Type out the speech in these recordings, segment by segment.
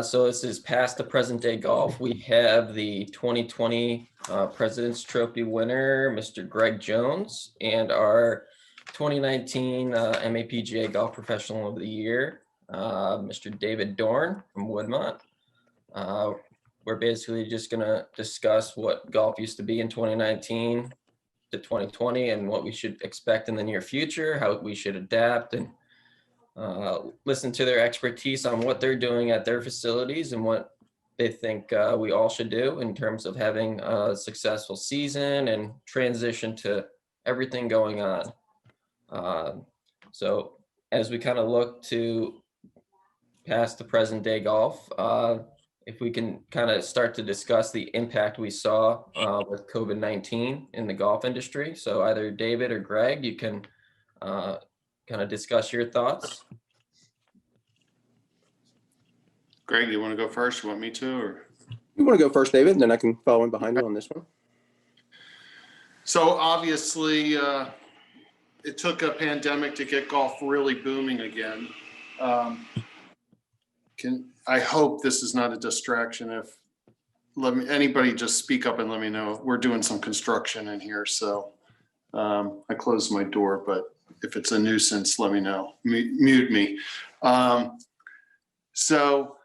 So this is past the present day golf. We have the 2020 President's Trophy winner, Mr. Greg Jones, and our 2019 MAPGA Golf Professional of the Year, Mr. David Dorn from Woodmont. We're basically just going to discuss what golf used to be in 2019 to 2020 and what we should expect in the near future, how we should adapt, and listen to their expertise on what they're doing at their facilities and what they think we all should do in terms of having a successful season and transition to everything going on. So as we kind of look to past the present day golf, if we can kind of start to discuss the impact we saw with COVID-19 in the golf industry. So either David or Greg, you can kind of discuss your thoughts. Greg, you want to go first? You want me to, or? You want to go first, David, and then I can follow in behind you on this one. So obviously, it took a pandemic to get golf really booming again. I hope this is not a distraction. If anybody just speak up and let me know. We're doing some construction in here, so I closed my door, but if it's a nuisance, let me know. Mute me. So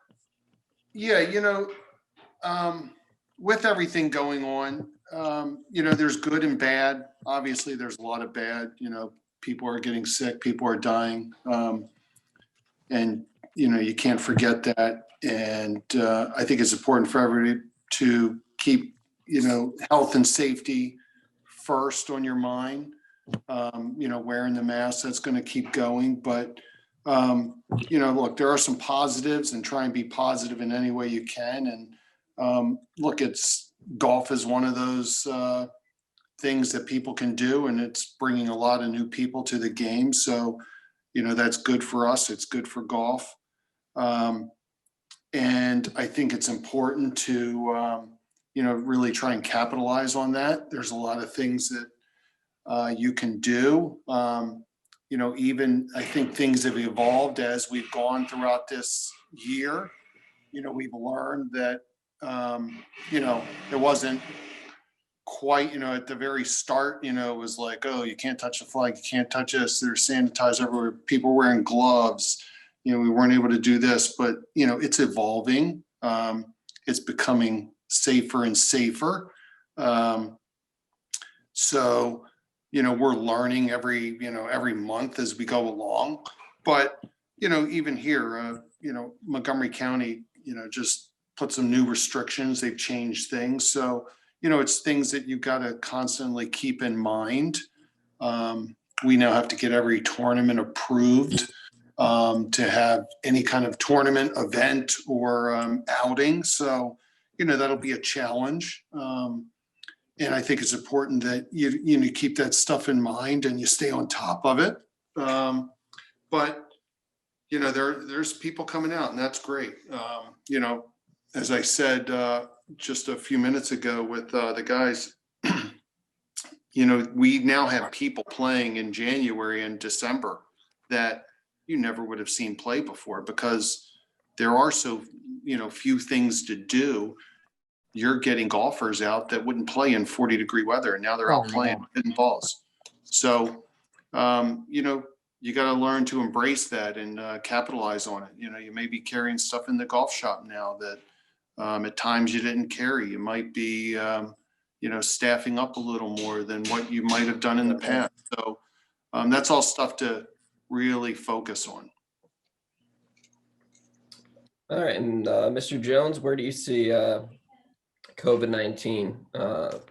yeah, with everything going on, there's good and bad. Obviously, there's a lot of bad. People are getting sick, people are dying, and you can't forget that. And I think it's important for everybody to keep health and safety first on your mind. Wearing the mask, that's going to keep going. But, look, there are some positives, and try and be positive in any way you can. And look, golf is one of those things that people can do, and it's bringing a lot of new people to the game. So, that's good for us. It's good for golf. And I think it's important to, really try and capitalize on that. There's a lot of things that you can do. Even I think things have evolved as we've gone throughout this year. We've learned that, it wasn't quite, at the very start, it was like, oh, you can't touch the flag, you can't touch this. There's sanitizer everywhere, people wearing gloves. We weren't able to do this, but, it's evolving. It's becoming safer and safer. So, we're learning every month as we go along. But, even here, Montgomery County, just put some new restrictions. They've changed things. So, it's things that you've got to constantly keep in mind. We now have to get every tournament approved to have any kind of tournament event or outing. So, that'll be a challenge. And I think it's important that you keep that stuff in mind and you stay on top of it. But there's people coming out, and that's great. As I said just a few minutes ago with the guys, we now have people playing in January and December that you never would have seen play before, because there are so few things to do. You're getting golfers out that wouldn't play in 40-degree weather, and now they're out playing hitting balls. So, you got to learn to embrace that and capitalize on it. You may be carrying stuff in the golf shop now that at times you didn't carry. You might be, staffing up a little more than what you might have done in the past. So that's all stuff to really focus on. All right, and Mr. Jones, where do you see COVID-19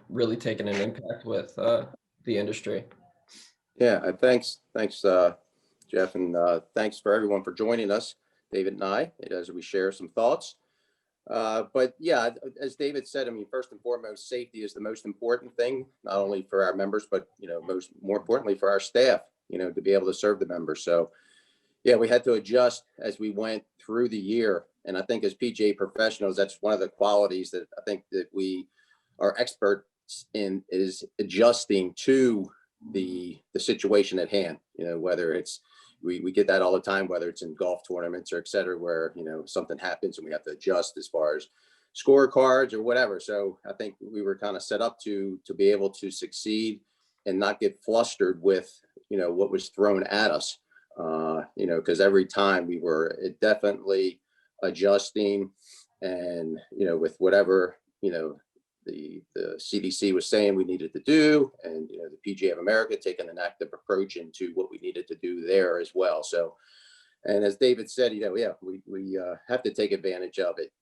really taking an impact with the industry? Yeah, thanks, Jeff, and thanks for everyone for joining us, David and I, as we share some thoughts. But yeah, as David said, first and foremost, safety is the most important thing, not only for our members, but more importantly for our staff, to be able to serve the members. So yeah, we had to adjust as we went through the year. And I think as PGA professionals, that's one of the qualities that I think that we are experts in, is adjusting to the situation at hand, whether it's, we get that all the time, whether it's in golf tournaments or et cetera, where, something happens and we have to adjust as far as scorecards or whatever. So I think we were kind of set up to be able to succeed and not get flustered with, what was thrown at us. Because every time we were definitely adjusting and, with whatever, the CDC was saying we needed to do, and the PGA of America taking an active approach into what we needed to do there as well. So, and as David said, we have to take advantage of it.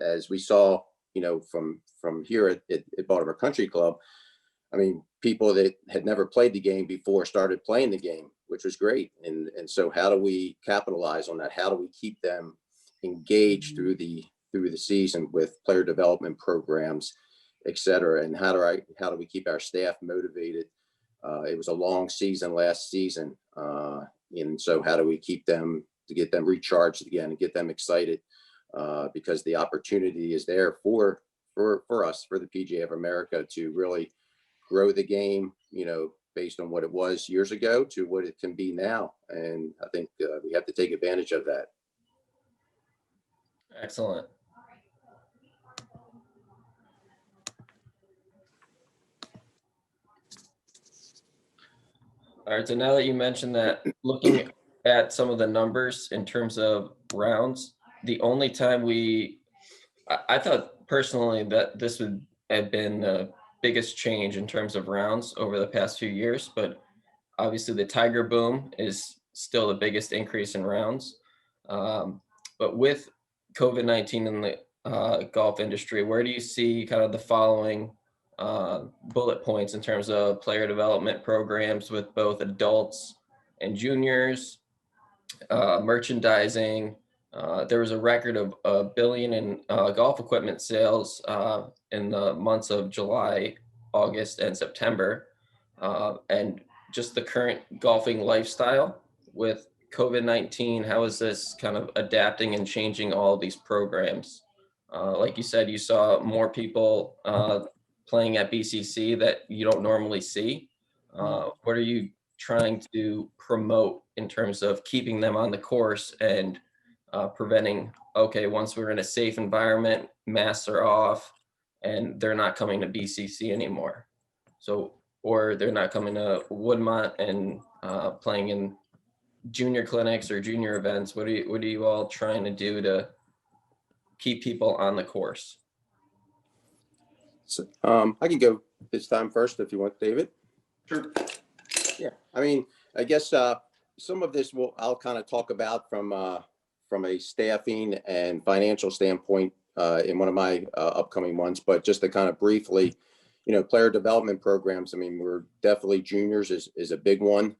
As we saw, from here at Baltimore Country Club, I mean, people that had never played the game before started playing the game, which was great. And so how do we capitalize on that? How do we keep them engaged through the season with player development programs, et cetera? And how do we keep our staff motivated? It was a long season last season. And so how do we keep them to get them recharged again and get them excited? Because the opportunity is there for us, for the PGA of America, to really grow the game, based on what it was years ago to what it can be now. And I think we have to take advantage of that. Excellent. All right, so now that you mentioned that, looking at some of the numbers in terms of rounds, the only time I thought personally that this would have been the biggest change in terms of rounds over the past few years, but obviously the Tiger boom is still the biggest increase in rounds. But with COVID-19 in the golf industry, where do you see kind of the following bullet points in terms of player development programs with both adults and juniors, merchandising? There was a record of $1 billion in golf equipment sales in the months of July, August, and September. And just the current golfing lifestyle with COVID-19, how is this kind of adapting and changing all of these programs? Like you said, you saw more people playing at BCC that you don't normally see. What are you trying to promote in terms of keeping them on the course and preventing, okay, once we're in a safe environment, masks are off and they're not coming to BCC anymore? So, or they're not coming to Woodmont and playing in junior clinics or junior events. What are you all trying to do to keep people on the course? So, I can go this time first if you want, David. Sure. Yeah, I mean, I guess some of this I'll kind of talk about from a staffing and financial standpoint in one of my upcoming ones, but just to kind of briefly, player development programs. I mean, we're definitely juniors is a big one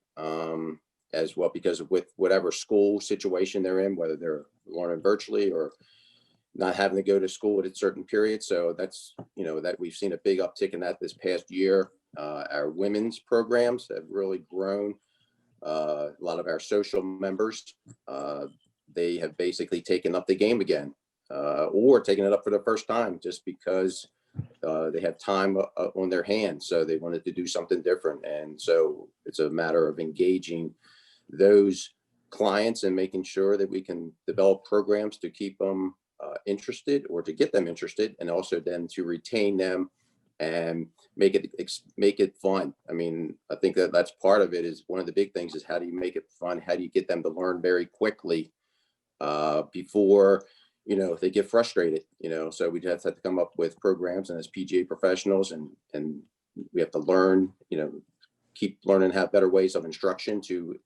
as well, because with whatever school situation they're in, whether they're learning virtually or not having to go to school at a certain period. So that's, that we've seen a big uptick in that this past year. Our women's programs have really grown. A lot of our social members, they have basically taken up the game again or taken it up for the first time just because they have time on their hands. So they wanted to do something different. And so it's a matter of engaging those clients and making sure that we can develop programs to keep them interested or to get them interested, and also then to retain them and make it fun. I mean, I think that's part of it. Is one of the big things is how do you make it fun? How do you get them to learn very quickly before they get frustrated? So we have to come up with programs, and as PGA professionals, and we have to learn, keep learning, have better ways of instruction to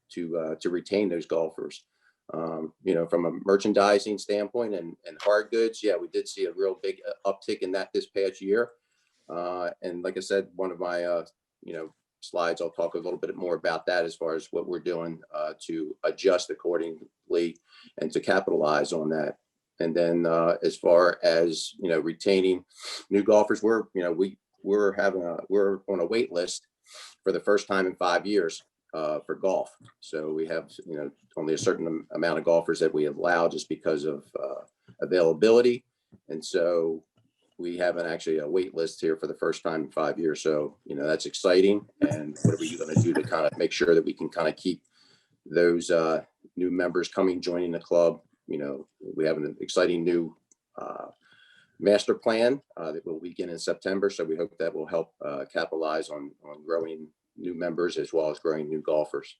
retain those golfers. From a merchandising standpoint and hard goods, yeah, we did see a real big uptick in that this past year. And like I said, one of my, slides, I'll talk a little bit more about that as far as what we're doing to adjust accordingly and to capitalize on that. And then as far as, retaining new golfers, we're on a wait list for the first time in 5 years for golf. So we have, only a certain amount of golfers that we allow just because of availability. And so we have actually a wait list here for the first time in 5 years. So, that's exciting. And what are we going to do to kind of make sure that we can kind of keep those new members joining the club. You know, we have an exciting new master plan that will begin in September. So we hope that will help capitalize on growing new members as well as growing new golfers.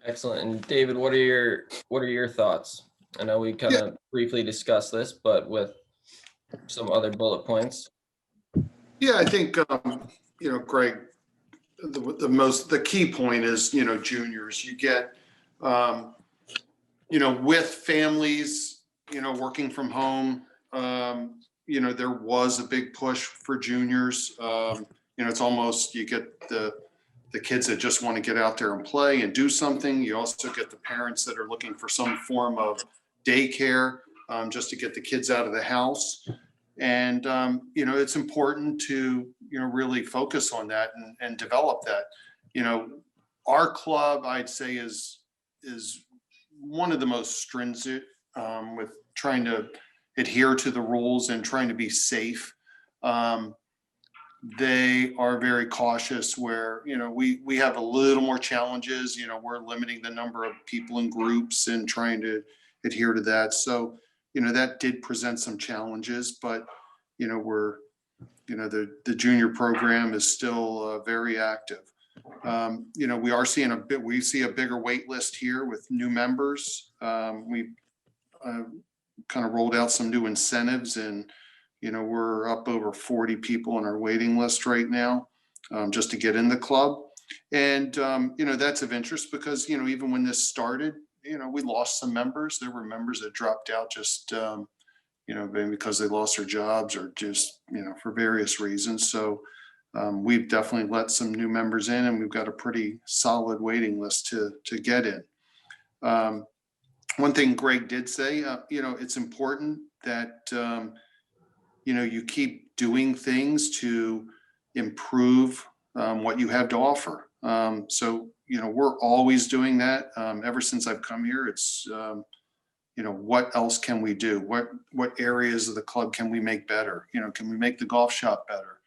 Excellent. And David, what are your thoughts? I know we kind of briefly discussed this, but with some other bullet points. Yeah, I think, you know, Greg, the key point is, you know, juniors, you get, you know, with families, you know, working from home, you know, there was a big push for juniors. You know, it's almost, you get the kids that just want to get out there and play and do something. You also get the parents that are looking for some form of daycare, just to get the kids out of the house. And, you know, it's important to, you know, really focus on that and develop that. You know, our club, I'd say, is one of the most stringent with trying to adhere to the rules and trying to be safe. They are very cautious where, you know, we have a little more challenges. You know, we're limiting the number of people in groups and trying to adhere to that. So, you know, that did present some challenges, but, you know, you know, the junior program is still very active. You know, we see a bigger wait list here with new members. We kind of rolled out some new incentives, and, you know, we're up over 40 people on our waiting list right now, just to get in the club. And, you know, that's of interest because, you know, even when this started, you know, we lost some members. There were members that dropped out just, you know, maybe because they lost their jobs or just, you know, for various reasons. So we've definitely let some new members in, and we've got a pretty solid waiting list to get in. One thing Greg did say, you know, it's important that, you know, you keep doing things to improve what you have to offer. So, you know, we're always doing that. Ever since I've come here, it's, you know, what else can we do? What areas of the club can we make better? You know, can we make the golf shop better?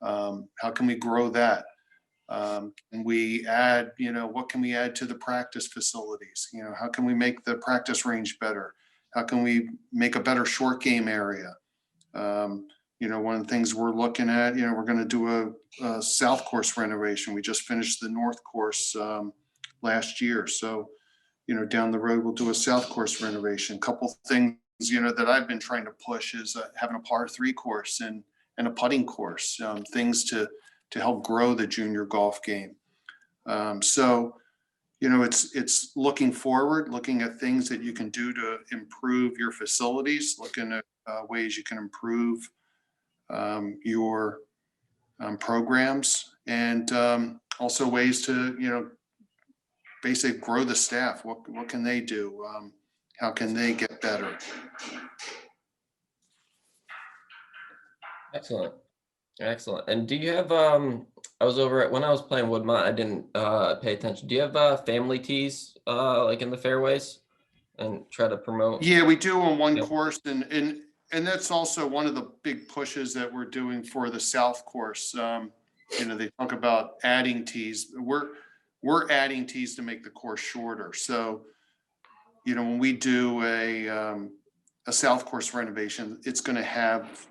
How can we grow that? Can we add, you know, what can we add to the practice facilities? You know, how can we make the practice range better? How can we make a better short game area? You know, one of the things we're looking at, you know, we're going to do a south course renovation. We just finished the north course last year. So, you know, down the road, we'll do a south course renovation. Couple things, you know, that I've been trying to push is having a par 3 course and a putting course, things to help grow the junior golf game. So, you know, it's looking forward, looking at things that you can do to improve your facilities, looking at ways you can improve your programs, and also ways to, you know, basically grow the staff. What can they do? How can they get better? Excellent. Excellent. And do you have, I was over when I was playing Woodmont, I didn't pay attention. Do you have family tees like in the fairways and try to promote? Yeah, we do on one Yep. course, and that's also one of the big pushes that we're doing for the south course. You know, they talk about adding tees. We're adding tees to make the course shorter. So, you know, when we do a south course renovation, it's going to have,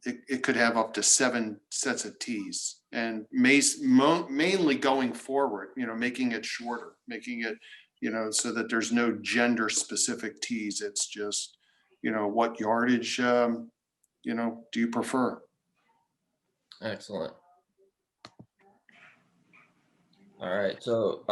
it could have up to 7 sets of tees, and mainly going forward, you know, making it shorter, making it, you know, so that there's no gender specific tees. It's just, you know, what yardage, you know, do you prefer? Excellent. All right. So,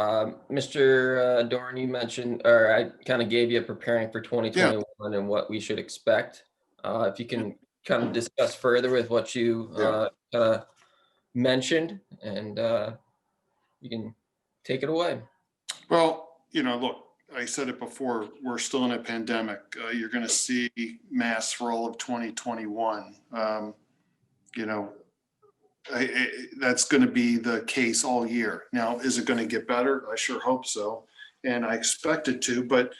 Mr. Dorn, you mentioned, or I kind of gave you preparing for 2021 and what we should expect. If you can kind of discuss further with what you kind of mentioned, and you can take it away. Well, you know, look, I said it before, we're still in a pandemic. You're going to see masks for all of 2021. You know, that's going to be the case all year. Now, is it going to get better? I sure hope so, and I expect it to. But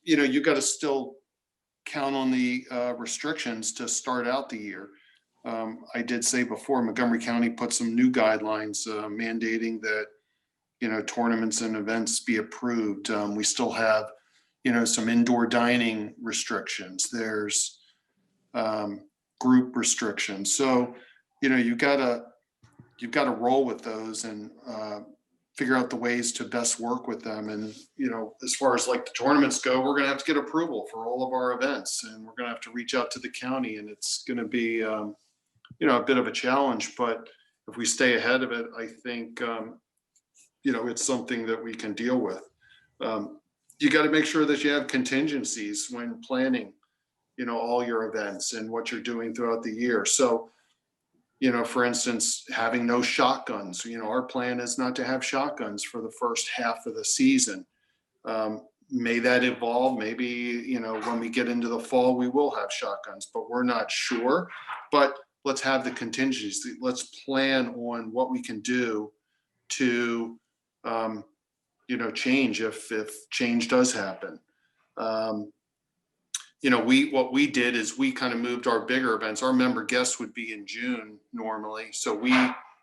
you know, you got to still count on the restrictions to start out the year. I did say before, Montgomery County put some new guidelines mandating that tournaments and events be approved. We still have, some indoor dining restrictions. There's group restrictions. So, you've got to roll with those and figure out the ways to best work with them. And, as far as like the tournaments go, we're going to have to get approval for all of our events, and we're going to have to reach out to the county, and it's going to be, a bit of a challenge. But if we stay ahead of it, I think, it's something that we can deal with. You got to make sure that you have contingencies when planning, all your events and what you're doing throughout the year. So, for instance, having no shotguns, our plan is not to have shotguns for the first half of the season. May that evolve? Maybe, when we get into the fall, we will have shotguns, but we're not sure. But let's have the contingencies. Let's plan on what we can do to, change if change does happen. What we did is we kind of moved our bigger events. Our member guests would be in June normally. So we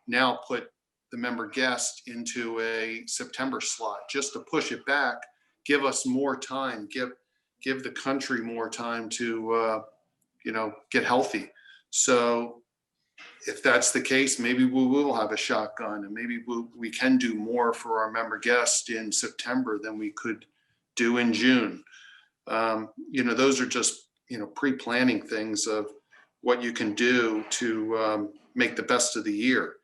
now put the member guest into a September slot just to push it back, give us more time, give the country more time to, get healthy. So if that's the case, maybe we will have a shotgun, and maybe we can do more for our member guests in September than we could do in June. Those are just, pre-planning things of what you can do to make the best of the year.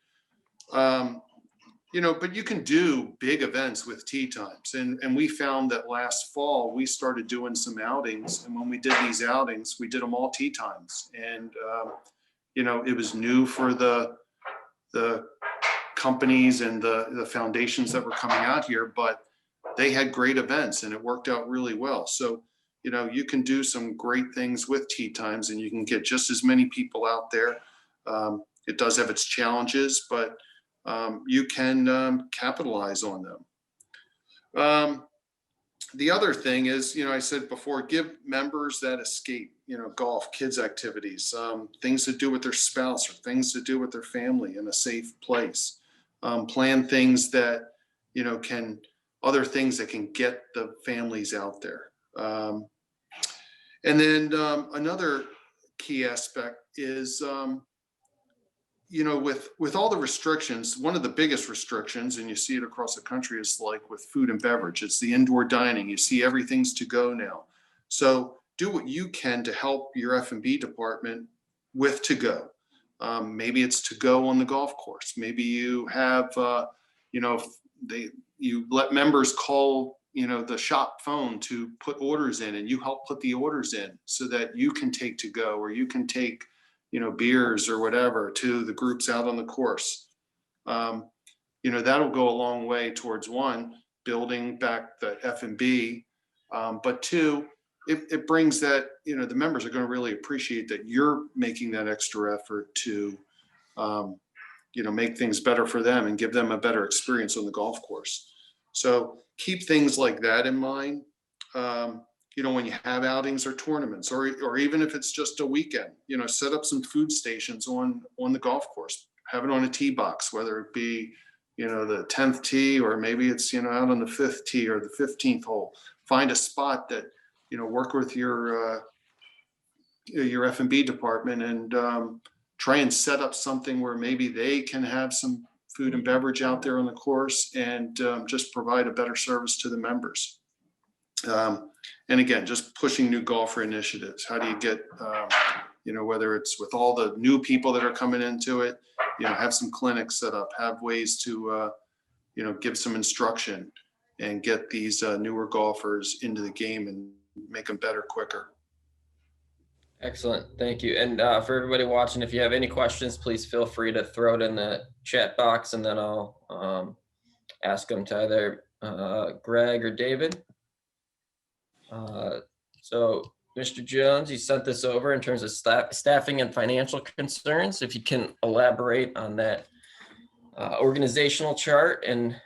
But you can do big events with tee times. And we found that last fall, we started doing some outings. And when we did these outings, we did them all tee times. And, it was new for the companies and the foundations that were coming out here, but they had great events and it worked out really well. So, you can do some great things with tee times, and you can get just as many people out there. It does have its challenges, but you can capitalize on them. The other thing is, I said before, give members that escape, golf, kids activities, things to do with their spouse or things to do with their family in a safe place. Plan things that, other things that can get the families out there. And then another key aspect is, with all the restrictions, one of the biggest restrictions, and you see it across the country, is like with food and beverage. It's the indoor dining. You see everything's to go now. So do what you can to help your F&B department with to go. Maybe it's to go on the golf course. Maybe you have, you let members call, the shop phone to put orders in, and you help put the orders in so that you can take to go, or you can take, beers or whatever to the groups out on the course. That'll go a long way towards, one, building back the F&B, but two, it brings that, the members are going to really appreciate that you're making that extra effort to, make things better for them and give them a better experience on the golf course. So keep things like that in mind. When you have outings or tournaments, or even if it's just a weekend, set up some food stations on the golf course. Have it on a tee box, whether it be, the 10th tee, or maybe it's, out on the 5th tee or the 15th hole. Find a spot that, work with your F&B department and try and set up something where maybe they can have some food and beverage out there on the course, and just provide a better service to the members. And again, just pushing new golfer initiatives. How do you get, whether it's with all the new people that are coming into it, have some clinics set up, have ways to, give some instruction and get these newer golfers into the game and make them better quicker. Excellent. Thank you. And for everybody watching, if you have any questions, please feel free to throw it in the chat box, and then I'll ask them to either Greg or David. So Mr. Jones, you sent this over in terms of staffing and financial concerns. If you can elaborate on that organizational chart, and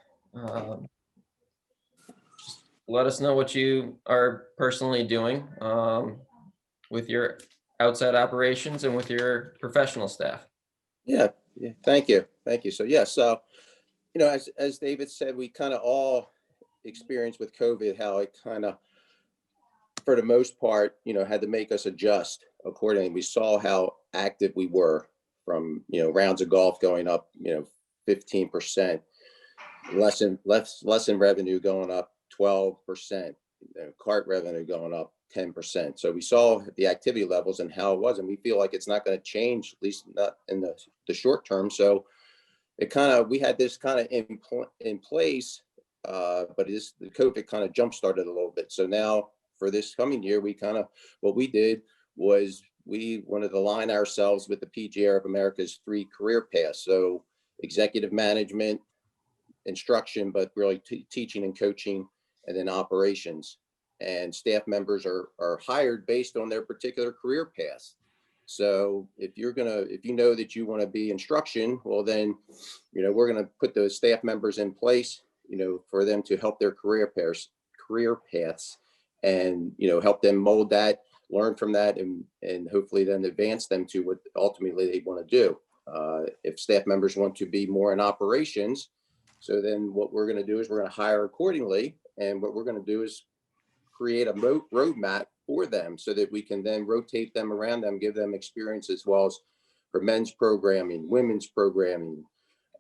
just let us know what you are personally doing with your outside operations and with your professional staff. Yeah. Thank you. So you know, as David said, we kind of all experienced with COVID how it kind of, for the most part, you know, had to make us adjust accordingly. We saw how active we were from, you know, rounds of golf going up, you know, 15%, lesson revenue going up 12%, cart revenue going up 10%. So we saw the activity levels and how it was, and we feel like it's not going to change, at least not in the short term. So it kind of, we had this kind of in place, but the COVID kind of jump started a little bit. So now for this coming year, we kind of, what we did was we wanted to align ourselves with the PGA of America's 3 career paths. So executive management, instruction, but really teaching and coaching, and then operations. And staff members are hired based on their particular career paths. So if you know that you want to be instruction, well then, you know, we're going to put those staff members in place, you know, for them to help their career paths, and, you know, help them mold that, learn from that, and hopefully then advance them to what ultimately they want to do. If staff members want to be more in operations, so then what we're going to do is we're going to hire accordingly. And what we're going to do is create a roadmap for them so that we can then rotate them around them, give them experience as well as for men's programming, women's programming,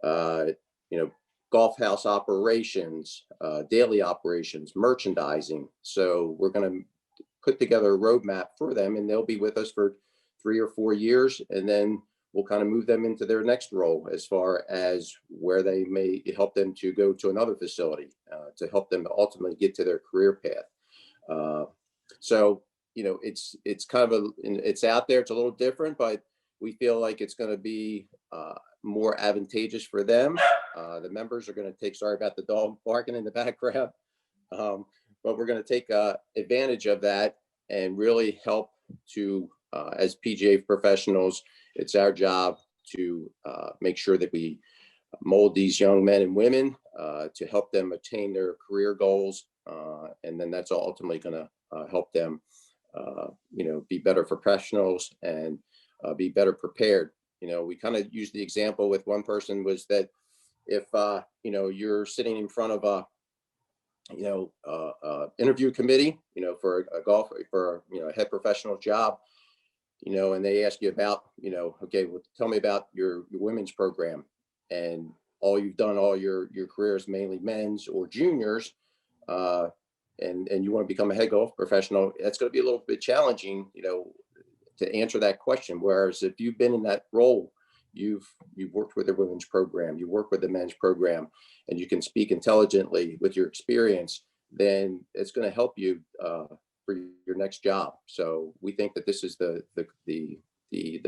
you know, golf house operations, daily operations, merchandising. So we're going to put together a roadmap for them, and they'll be with us for 3 or 4 years. And then we'll kind of move them into their next role as far as where they may help them to go to another facility to help them ultimately get to their career path. So, you know, it's kind of it's out there. It's a little different, but we feel like it's going to be more advantageous for them. The members are going to take, sorry about the dog barking in the background, but we're going to take advantage of that and really help to, as PGA professionals, it's our job to make sure that we mold these young men and women to help them attain their career goals. And then that's ultimately going to help them, you know, be better professionals and be better prepared. You know, we kind of used the example with one person was that if, you know, you're sitting in front of a, you know, interview committee, you know, for a golf, for, you know, a head professional job, you know, and they ask you about, you know, okay, well, tell me about your women's program, and all you've done all your career is mainly men's or juniors, and you want to become a head golf professional, that's going to be a little bit challenging, you know, to answer that question. Whereas if you've been in that role, you've worked with the women's program, you work with the men's program, and you can speak intelligently with your experience, then it's going to help you for your next job. So we think that this is the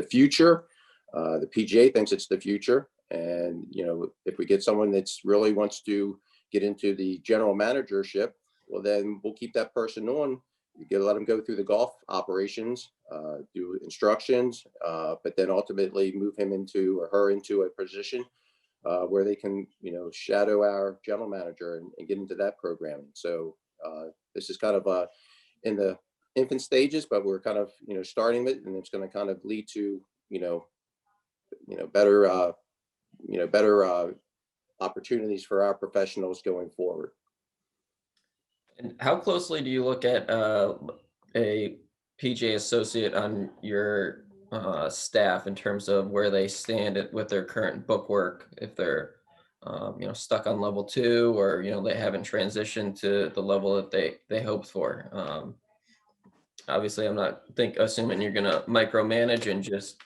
future. The PGA thinks it's the future, and you know, if we get someone that's really wants to get into the general managership, well, then we'll keep that person on. You let them go through the golf operations, do instructions, but then ultimately move him into or her into a position where they can, you know, shadow our general manager and get into that programming. So this is kind of in the infant stages, but we're kind of, you know, starting it, and it's going to kind of lead to, better opportunities for our professionals going forward. And how closely do you look at a PGA associate on your staff in terms of where they stand with their current book work? If they're you know, stuck on level 2, or you know, they haven't transitioned to the level that they hoped for. Obviously, I'm not assuming you're going to micromanage and just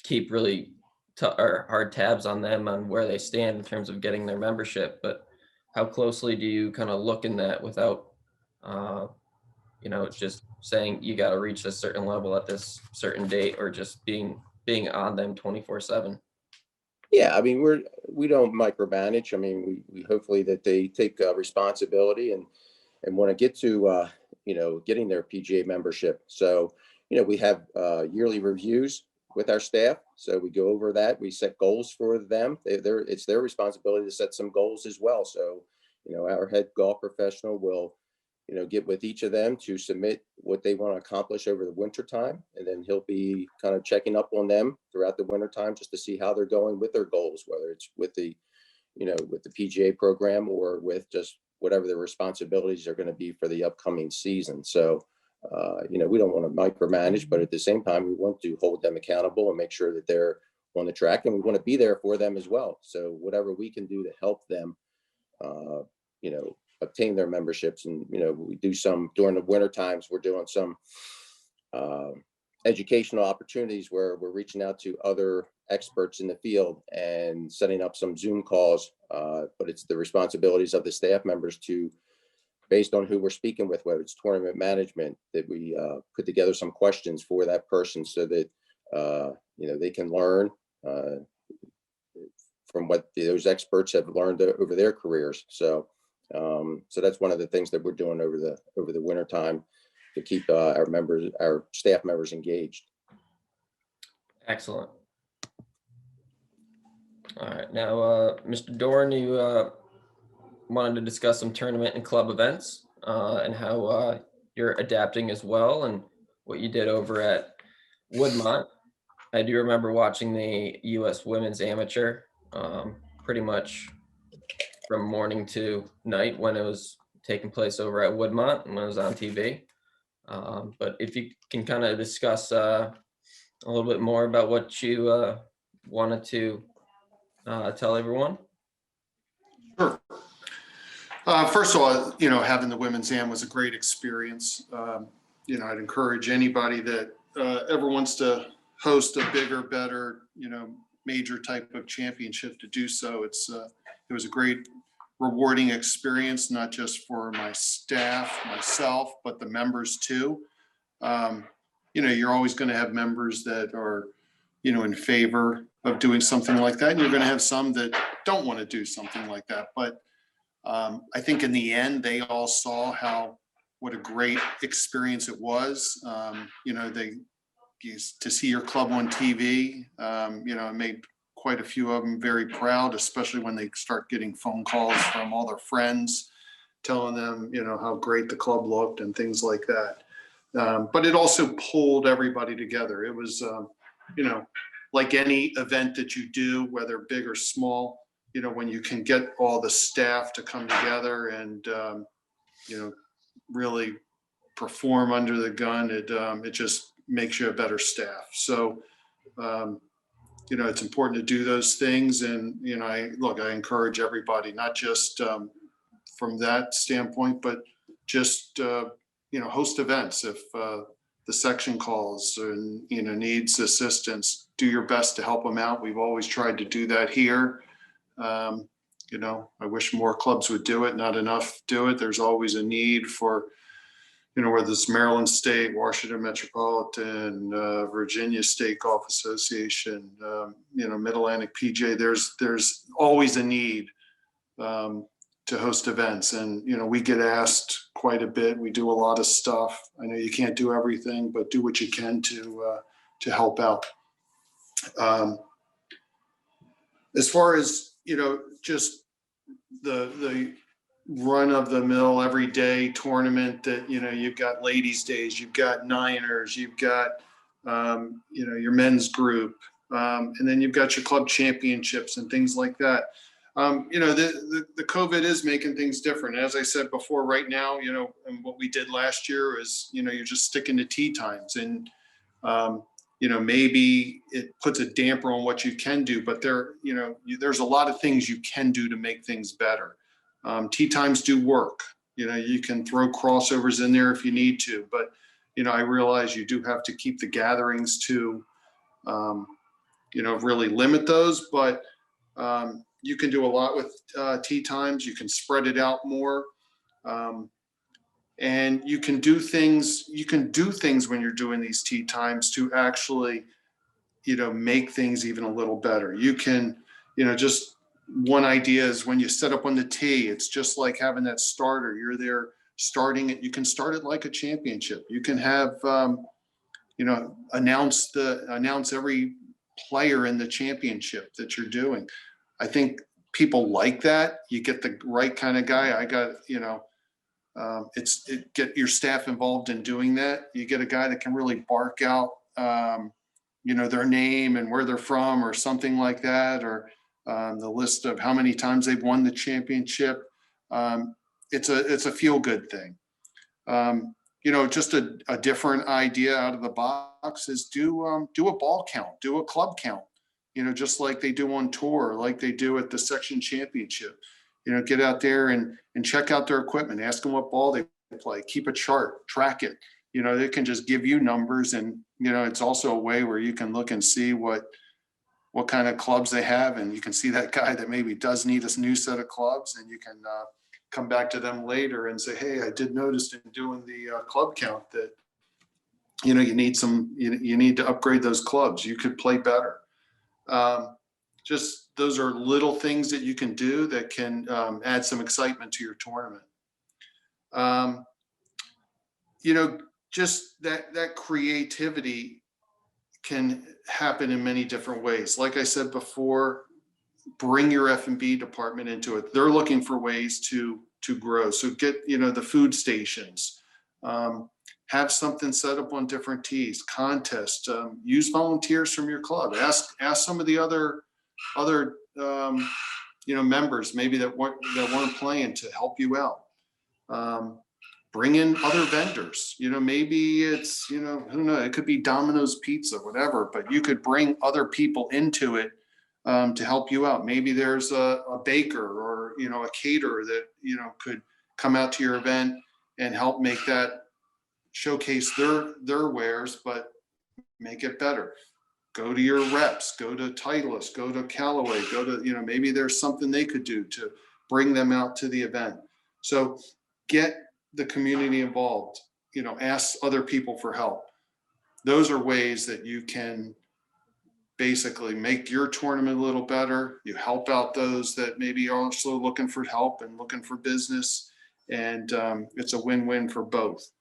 keep really or hard tabs on them on where they stand in terms of getting their membership, but how closely do you kind of look in that without, you know, just saying you got to reach a certain level at this certain date, or just being on them 24/7? Yeah, I mean, we don't micromanage. I mean, we hopefully that they take responsibility and want to get to you know, getting their PGA membership. So, you know, we have yearly reviews with our staff. So we go over that. We set goals for them. It's their responsibility to set some goals as well. So, you know, our head golf professional will, you know, get with each of them to submit what they want to accomplish over the winter time. And then he'll be kind of checking up on them throughout the winter time just to see how they're going with their goals, whether it's with the, with the PGA program or with just whatever the responsibilities are going to be for the upcoming season. So, we don't want to micromanage, but at the same time, we want to hold them accountable and make sure that they're on the track, and we want to be there for them as well. So whatever we can do to help them, obtain their memberships. And, we do some during the winter times, we're doing some educational opportunities where we're reaching out to other experts in the field and setting up some Zoom calls. But it's the responsibilities of the staff members to, based on who we're speaking with, whether it's tournament management, that we put together some questions for that person so that, they can learn from what those experts have learned over their careers. So that's one of the things that we're doing over the winter time to keep our staff members engaged. Excellent. All right, now, Mr. Dorn, you wanted to discuss some tournament and club events and how you're adapting as well, and what you did over at Woodmont. I do remember watching the U.S. Women's Amateur pretty much from morning to night when it was taking place over at Woodmont and when it was on TV. But if you can kind of discuss a little bit more about what you wanted to tell everyone. Sure. First of all, having the Women's Am was a great experience. I'd encourage anybody that ever wants to host a bigger, better, major type of championship to do so. It was a great, rewarding experience, not just for my staff, myself, but the members too. You're always going to have members that are, in favor of doing something like that. And you're going to have some that don't want to do something like that. But I think in the end, they all saw what a great experience it was. They used to see your club on TV, it made quite a few of them very proud, especially when they start getting phone calls from all their friends telling them, how great the club looked and things like that. But it also pulled everybody together. It was, like any event that you do, whether big or small, when you can get all the staff to come together and, really perform under the gun, it just makes you a better staff. So, it's important to do those things. And, I encourage everybody, not just from that standpoint, but just, host events. If the section calls and, needs assistance, do your best to help them out. We've always tried to do that here. I wish more clubs would do it, not enough do it. There's always a need for, whether it's Maryland State, Washington Metropolitan, Virginia State Golf Association, Mid-Atlantic PGA, there's always a need to host events. And, we get asked quite a bit. We do a lot of stuff. I know you can't do everything, but do what you can to help out. As far as, just the run of the mill everyday tournament that, you've got ladies days, you've got Niners, you've got, your men's group, and then you've got your club championships and things like that. The COVID is making things different. As I said before, right now, and what we did last year is, you're just sticking to tee times, and, maybe it puts a damper on what you can do, but there's a lot of things you can do to make things better. Tee times do work. You can throw crossovers in there if you need to, but, I realize you do have to keep the gatherings to, really limit those, but you can do a lot with tee times. You can spread it out more. And you can do things when you're doing these tee times to actually, make things even a little better. You can, just one idea is when you set up on the tee, it's just like having that starter. You're there starting it. You can start it like a championship. You can have, announce every player in the championship that you're doing. I think people like that. You get the right kind of guy. Get your staff involved in doing that. You get a guy that can really bark out, their name and where they're from or something like that, or the list of how many times they've won the championship. It's a feel good thing. Just a different idea out of the box is do a ball count, do a club count, just like they do on tour, like they do at the section championship. Get out there and check out their equipment, ask them what ball they play, keep a chart, track it. They can just give you numbers, and it's also a way where you can look and see what kind of clubs they have, and you can see that guy that maybe does need a new set of clubs, and you can come back to them later and say, hey, I did notice in doing the club count that you need you need to upgrade those clubs. You could play better. Just those are little things that you can do that can add some excitement to your tournament. Just that creativity can happen in many different ways. Like I said before, bring your F&B department into it. They're looking for ways to grow. So get, the food stations, have something set up on different tees, contests, use volunteers from your club. Ask some of the other members maybe that weren't playing to help you out. Bring in other vendors, maybe it's, who knows, it could be Domino's Pizza, whatever, but you could bring other people into it to help you out. Maybe there's a baker or, a caterer that, could come out to your event and help make that showcase their wares, but make it better. Go to your reps, go to Titleist, go to Callaway, go to, maybe there's something they could do to bring them out to the event. So get the community involved, ask other people for help. Those are ways that you can basically make your tournament a little better. You help out those that maybe are also looking for help and looking for business. And it's a win-win for both.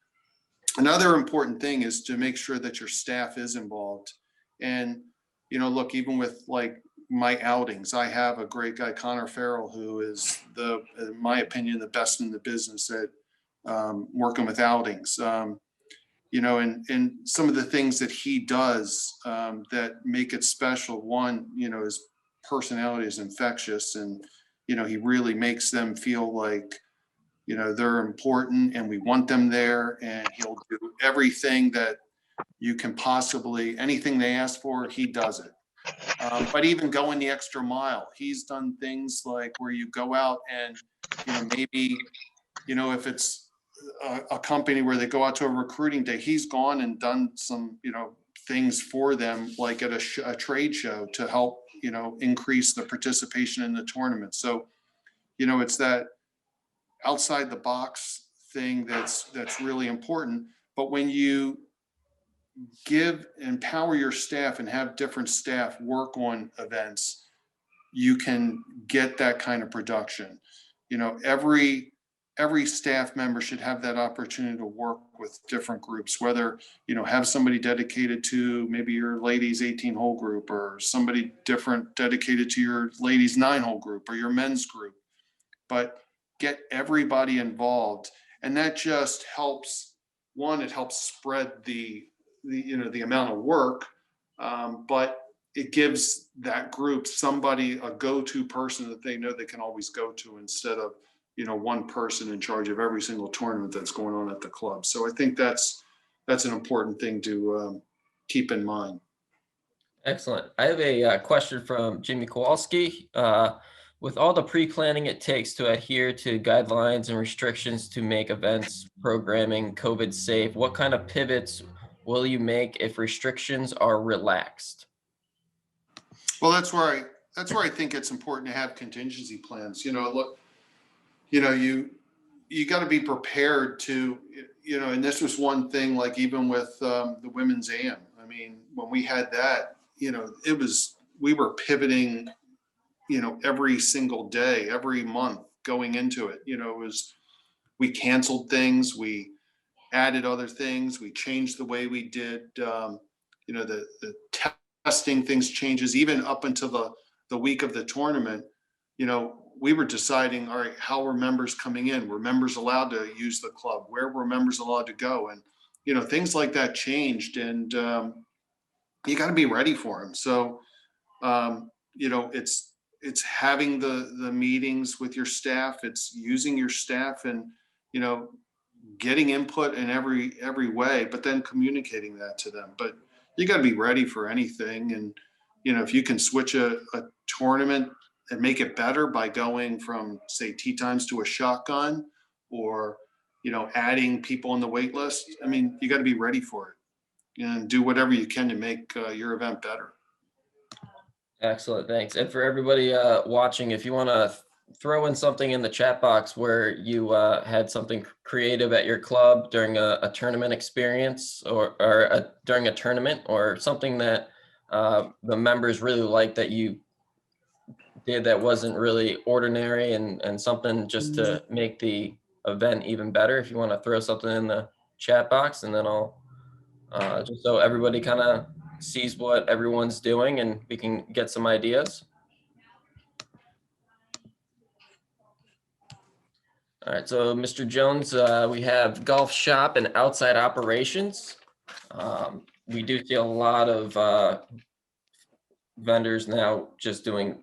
Another important thing is to make sure that your staff is involved. And, look, even with like my outings, I have a great guy, Connor Farrell, who is in my opinion, the best in the business at working with outings. And some of the things that he does that make it special. One, his personality is infectious, and, he really makes them feel like, they're important and we want them there, and he'll do everything that you can possibly, anything they ask for, he does it. But even going the extra mile, he's done things like where you go out and, maybe, if it's a company where they go out to a recruiting day, he's gone and done some, things for them, like at a trade show to help, increase the participation in the tournament. So, it's that outside the box thing that's really important. But when you empower your staff and have different staff work on events, you can get that kind of production. Every staff member should have that opportunity to work with different groups, whether, have somebody dedicated to maybe your ladies 18-hole group, or somebody different dedicated to your ladies 9-hole group or your men's group. But get everybody involved. And that just helps, one, it helps spread the amount of work, but it gives that group somebody, a go-to person that they know they can always go to, instead of, one person in charge of every single tournament that's going on at the club. So I think that's an important thing to keep in mind. Excellent. I have a question from Jimmy Kowalski. With all the pre-planning it takes to adhere to guidelines and restrictions to make events programming COVID safe, what kind of pivots will you make if restrictions are relaxed? Well, that's where I think it's important to have contingency plans. Look, you got to be prepared to, and this was one thing, like even with the women's AM. I mean, when we had that, we were pivoting, every single day, every month going into it. We canceled things, we added other things, we changed the way we did, the testing things changes, even up until the week of the tournament. We were deciding, all right, how were members coming in? Were members allowed to use the club? Where were members allowed to go? And, things like that changed, and you got to be ready for them. So, it's it's having the meetings with your staff, it's using your staff and, you know, getting input in every way, but then communicating that to them. But you got to be ready for anything. And, you know, if you can switch a tournament and make it better by going from, say, tee times to a shotgun, or, you know, adding people on the wait list, I mean, you got to be ready for it and do whatever you can to make your event better. Excellent, thanks. And for everybody watching, if you want to throw in something in the chat box where you had something creative at your club during a tournament experience, or during a tournament, or something that the members really liked that you did that wasn't really ordinary, and something just to make the event even better. If you want to throw something in the chat box, and then I'll just so everybody kind of sees what everyone's doing and we can get some ideas. All right, so Mr. Jones, we have golf shop and outside operations. We do see a lot of vendors now just doing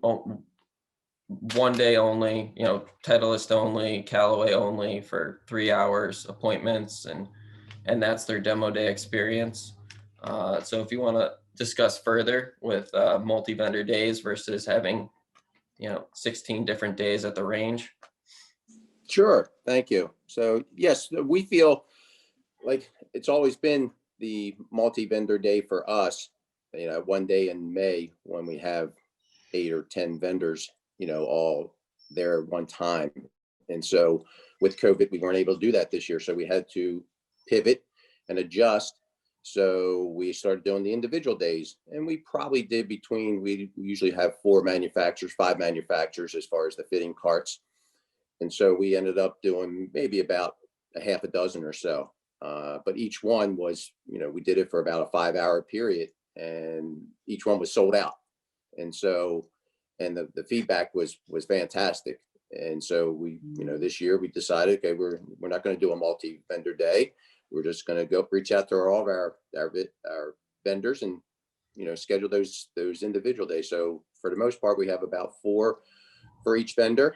one day only, you know, Titleist only, Callaway only for 3 hours appointments, and that's their demo day experience. So if you want to discuss further with multi-vendor days versus having, you know, 16 different days at the range. Sure, thank you. So yes, we feel like it's always been the multi-vendor day for us. You know, one day in May when we have 8 or 10 vendors, you know, all there at one time. And so with COVID, we weren't able to do that this year. So we had to pivot and adjust. So we started doing the individual days, and we probably did we usually have 4 manufacturers, 5 manufacturers as far as the fitting carts. And so we ended up doing maybe about a half a dozen or so. But each one was, you know, we did it for about a 5-hour period, and each one was sold out. And so, and the feedback was fantastic. And so we, you know, this year we decided, okay, we're not going to do a multi-vendor day. We're just going to go reach out to all of our vendors and, you know, schedule those individual days. So for the most part, we have about 4 for each vendor,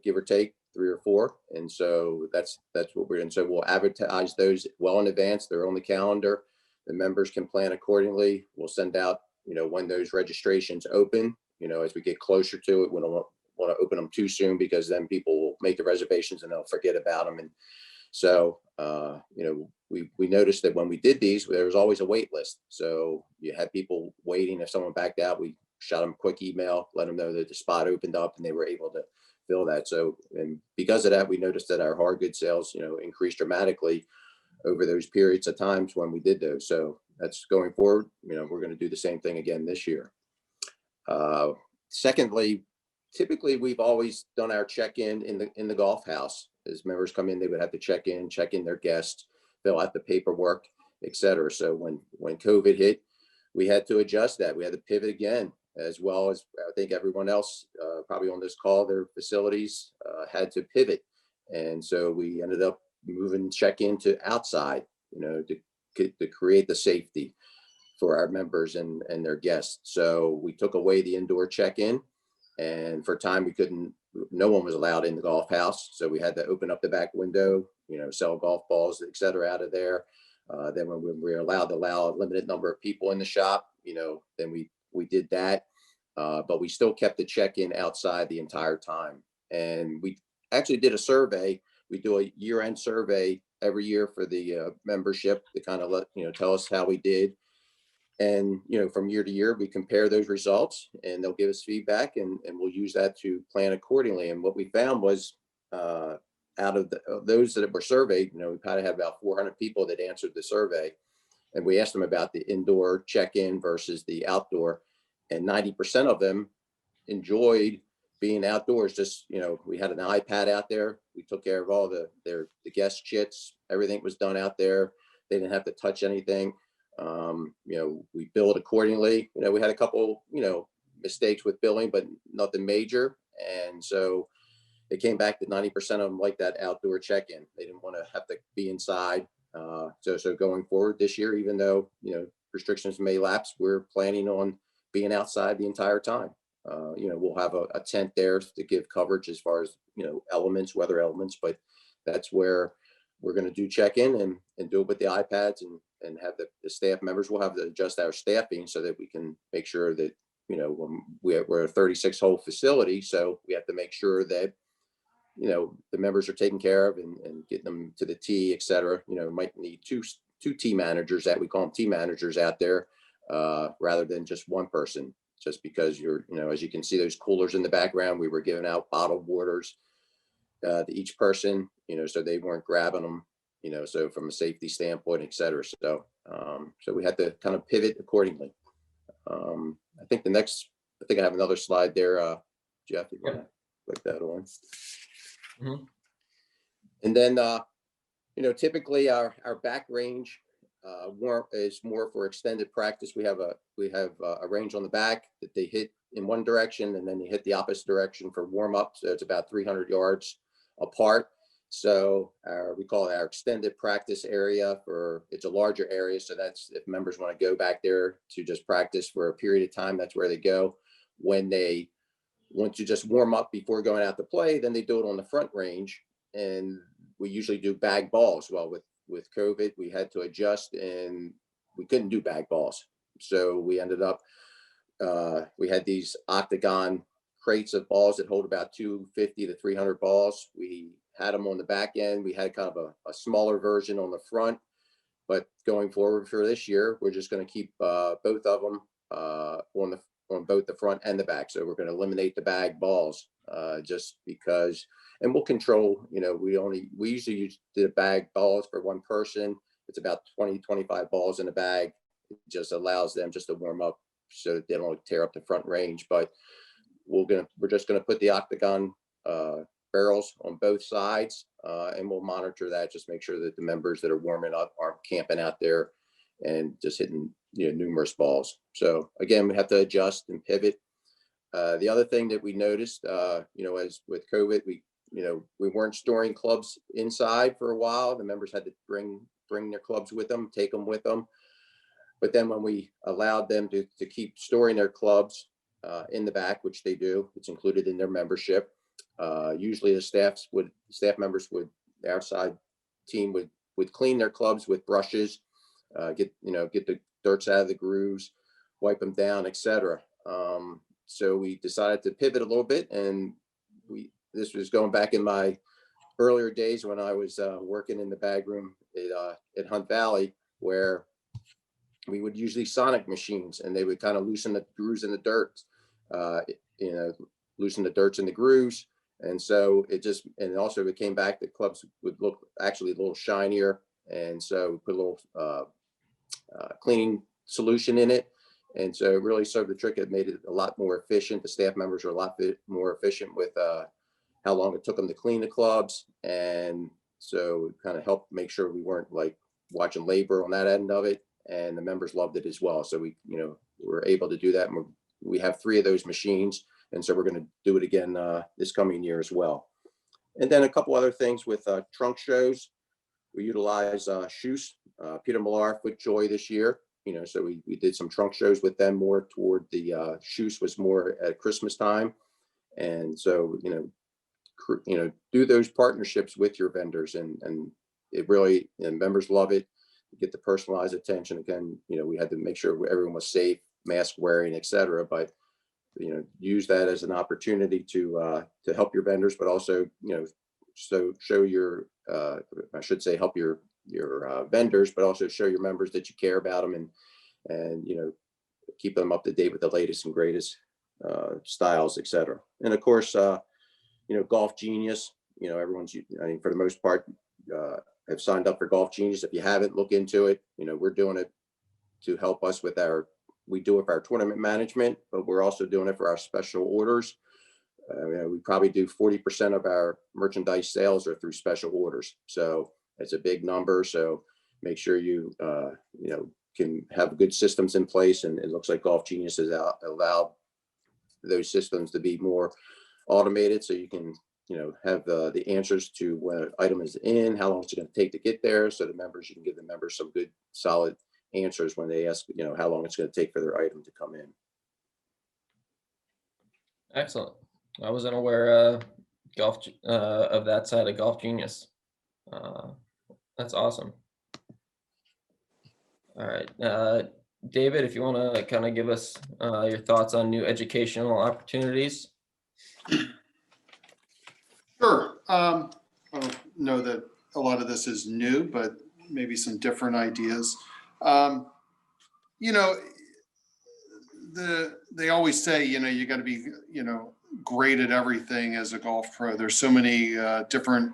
give or take 3 or 4. And so that's what we're doing. So we'll advertise those well in advance. They're on the calendar. The members can plan accordingly. We'll send out, you know, when those registrations open, you know, as we get closer to it. We don't want to open them too soon, because then people will make the reservations and they'll forget about them. And so, you know, we noticed that when we did these, there was always a wait list. So you had people waiting. If someone backed out, we shot them a quick email, let them know that the spot opened up, and they were able to fill that. So, and because of that, we noticed that our hard goods sales, you know, increased dramatically over those periods of times when we did those. So that's going forward. You know, we're going to do the same thing again this year. Secondly, typically we've always done our check-in in the golf house. As members come in, they would have to check in their guests, fill out the paperwork, etc. So when COVID hit, we had to adjust that. We had to pivot again, as well as I think everyone else probably on this call, their facilities had to pivot. And so we ended up moving check-in to outside, you know, to create the safety for our members and their guests. So we took away the indoor check-in, and for a time no one was allowed in the golf house. So we had to open up the back window, you know, sell golf balls, et cetera, out of there. Then when we were allowed to allow a limited number of people in the shop, you know, then we did that. But we still kept the check-in outside the entire time. And we actually did a survey. We do a year-end survey every year for the membership to kind of tell us how we did. And, you know, from year to year, we compare those results, and they'll give us feedback, and we'll use that to plan accordingly. And what we found was out of those that were surveyed, you know, we probably had about 400 people that answered the survey, and we asked them about the indoor check-in versus the outdoor, and 90% of them enjoyed being outdoors. Just, you know, we had an iPad out there. We took care of all the guest chits. Everything was done out there. They didn't have to touch anything. You know, we billed accordingly. You know, we had a couple, you know, mistakes with billing, but nothing major. And so it came back to 90% of them like that outdoor check-in. They didn't want to have to be inside. So going forward this year, even though, you know, restrictions may lapse, we're planning on being outside the entire time. We'll have a tent there to give coverage as far as, elements, weather elements, but that's where we're going to do check-in and do it with the iPads and have the staff members. We'll have to adjust our staffing so that we can make sure that, we're a 36-hole facility. So we have to make sure that, the members are taken care of and getting them to the tee, et cetera. Might need two team managers, that we call them team managers, out there rather than just one person, just because as you can see, those coolers in the background, we were giving out bottled waters to each person, so they weren't grabbing them, so from a safety standpoint, et cetera. So we had to kind of pivot accordingly. I think I have another slide there, Jeff, you want to put that on. Mhm. And then, typically our back range is more for extended practice. We have a range on the back that they hit in one direction and then they hit the opposite direction for warm up. So it's about 300 yards apart. So we call it our extended practice area. It's a larger area. So that's if members want to go back there to just practice for a period of time, that's where they go. When they want to just warm up before going out to play, then they do it on the front range. And we usually do bag balls. Well, with COVID, we had to adjust and we couldn't do bag balls. So we ended up, we had these octagon crates of balls that hold about 250 to 300 balls. We had them on the back end. We had kind of a smaller version on the front, but going forward for this year, we're just going to keep both of them on both the front and the back. So we're going to eliminate the bag balls just because, and we'll control, we usually use the bag balls for one person. It's about 20, 25 balls in a bag. It just allows them just to warm up so that they don't tear up the front range. But we're just going to put the octagon barrels on both sides and we'll monitor that, just make sure that the members that are warming up aren't camping out there and just hitting numerous balls. So again, we have to adjust and pivot. The other thing that we noticed, as with COVID, we weren't storing clubs inside for a while. The members had to bring their clubs with them, take them with them. But then when we allowed them to keep storing their clubs in the back, which they do, it's included in their membership. Usually the staff members would, the outside team would clean their clubs with brushes, get the dirts out of the grooves, wipe them down, etc. So we decided to pivot a little bit, and this was going back in my earlier days when I was working in the bag room at Hunt Valley, where we would usually sonic machines, and they would kind of loosen the grooves in the dirt, loosen the dirts in the grooves. And so and also it came back, the clubs would look actually a little shinier. And so we put a little cleaning solution in it. And so it really served the trick. It made it a lot more efficient. The staff members were a lot more efficient with how long it took them to clean the clubs. And so it kind of helped make sure we weren't like watching labor on that end of it. And the members loved it as well. So we, were able to do that. And we have 3 of those machines. And so we're going to do it again this coming year as well. And then a couple other things with trunk shows. We utilize Shoes, Peter Millar, FootJoy this year. So we did some trunk shows with them more toward the Shoes was more at Christmas time. And so, do those partnerships with your vendors, and it really, members love it. You get the personalized attention. Again, we had to make sure everyone was safe, mask wearing, et cetera, but use that as an opportunity to help your vendors, but also, so show your, I should say, help your vendors, but also show your members that you care about them and keep them up to date with the latest and greatest styles, et cetera. And of course, Golf Genius, everyone's, for the most part, have signed up for Golf Genius. If you haven't, look into it. We're doing it to help us with we do it for our tournament management, but we're also doing it for our special orders. We probably do 40% of our merchandise sales are through special orders. So it's a big number. So make sure you, can have good systems in place. And it looks like Golf Genius has allowed those systems to be more automated. So you can, have the answers to when an item is in, how long it's going to take to get there. So you can give the members some good, solid answers when they ask, how long it's going to take for their item to come in. Excellent. I wasn't aware of that side of Golf Genius. Uh, that's awesome. All right, David, if you want to kind of give us your thoughts on new educational opportunities. Sure. I don't know that a lot of this is new, but maybe some different ideas. Um, you know, they always say, you got to be, great at everything as a golf pro. There's so many different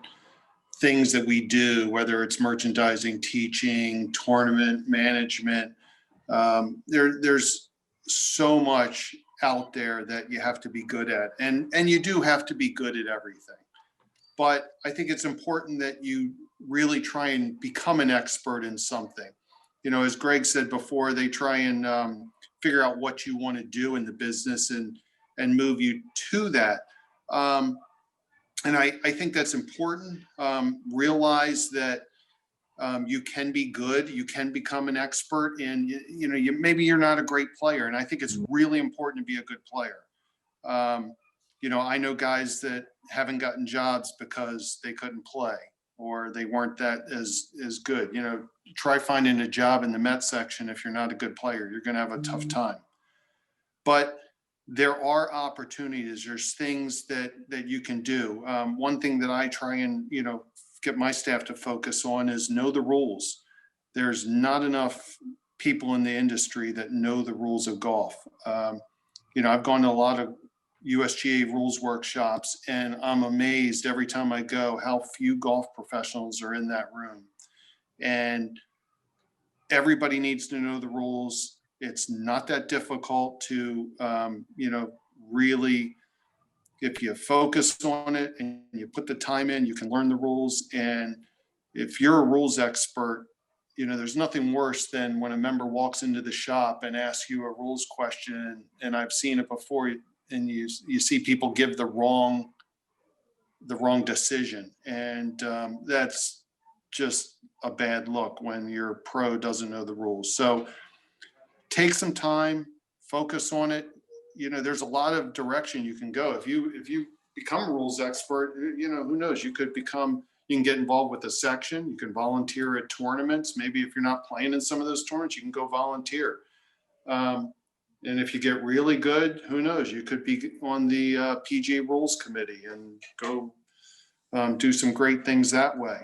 things that we do, whether it's merchandising, teaching, tournament management. There's so much out there that you have to be good at, and you do have to be good at everything. But I think it's important that you really try and become an expert in something. As Greg said before, they try and figure out what you want to do in the business and move you to that. And I think that's important. Realize that you can be good, you can become an expert, and maybe you're not a great player. And I think it's really important to be a good player. I know guys that haven't gotten jobs because they couldn't play or they weren't that as good. Try finding a job in the Met section. If you're not a good player, you're going to have a tough time. But there are opportunities. There's things that you can do. One thing that I try and get my staff to focus on is know the rules. There's not enough people in the industry that know the rules of golf. I've gone to a lot of USGA rules workshops, and I'm amazed every time I go how few golf professionals are in that room. And everybody needs to know the rules. It's not that difficult to, really, if you focus on it and you put the time in, you can learn the rules. And if you're a rules expert, there's nothing worse than when a member walks into the shop and asks you a rules question. And I've seen it before, and you see people give the wrong decision. And that's just a bad look when your pro doesn't know the rules. So take some time, focus on it. There's a lot of direction you can go. If you become a rules expert, who knows, you can get involved with a section, you can volunteer at tournaments. Maybe if you're not playing in some of those tournaments, you can go volunteer. And if you get really good, who knows, you could be on the PGA rules committee and go do some great things that way.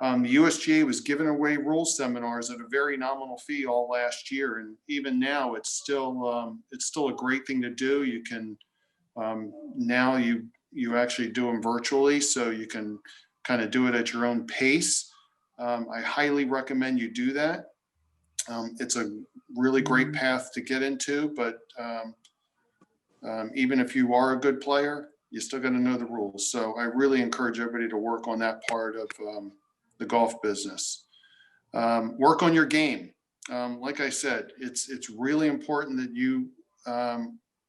The USGA was giving away rules seminars at a very nominal fee all last year, and even now it's still a great thing to do. You can now you actually do them virtually, so you can kind of do it at your own pace. I highly recommend you do that. It's a really great path to get into, but even if you are a good player, you still got to know the rules. So I really encourage everybody to work on that part of the golf business. Work on your game. Like I said, it's really important that you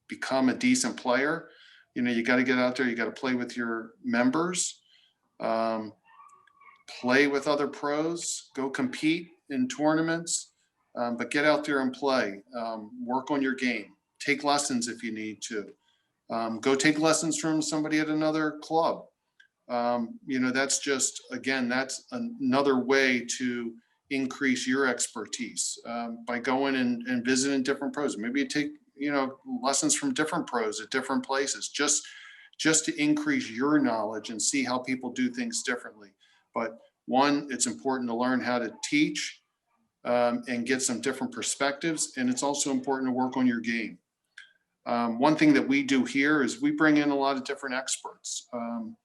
become a decent player. You got to get out there. You got to play with your members, play with other pros, go compete in tournaments, but get out there and play. Work on your game. Take lessons if you need to. Go take lessons from somebody at another club. That's just, again, that's another way to increase your expertise by going and visiting different pros. Maybe you take, lessons from different pros at different places, just to increase your knowledge and see how people do things differently. But one, it's important to learn how to teach and get some different perspectives. And it's also important to work on your game. One thing that we do here is we bring in a lot of different experts. One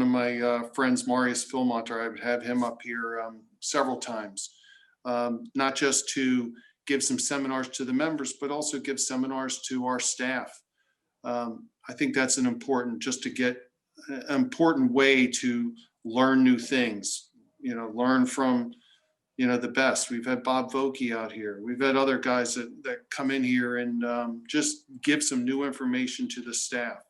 of my friends, Marius Filmonter, I would have him up here several times, not just to give some seminars to the members, but also give seminars to our staff. I think that's an important way to learn new things, learn from, the best. We've had Bob Vokey out here. We've had other guys that come in here and just give some new information to the staff.